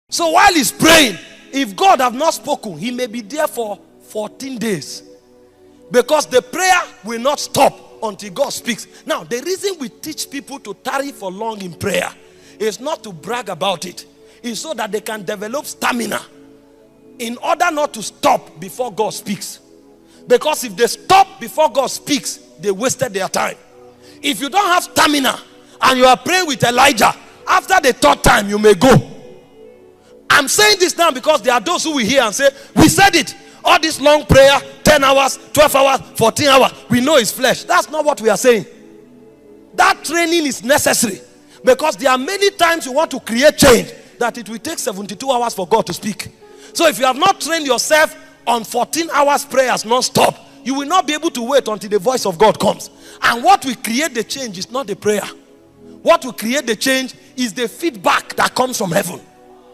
So while he's praying, if God have not spoken, he may be there for 14 days. Because the prayer will not stop until God speaks. Now, the reason we teach people to tarry for long in prayer is not to brag about it. It's so that they can develop stamina in order not to stop before God speaks. Because if they stop before God speaks, they wasted their time. If you don't have stamina and you are praying with Elijah, after the third time you may go. I'm saying this now because there are those who will hear and say, we said it. All this long prayer, 10 hours, 12 hours, 14 hours, we know it's flesh. That's not what we are saying. That training is necessary. Because there are many times you want to create change that it will take 72 hours for God to speak. So if you have not trained yourself on 14 hours prayers non-stop, you will not be able to wait until the voice of God comes. And what will create the change is not the prayer. What will create the change is the feedback that comes from heaven.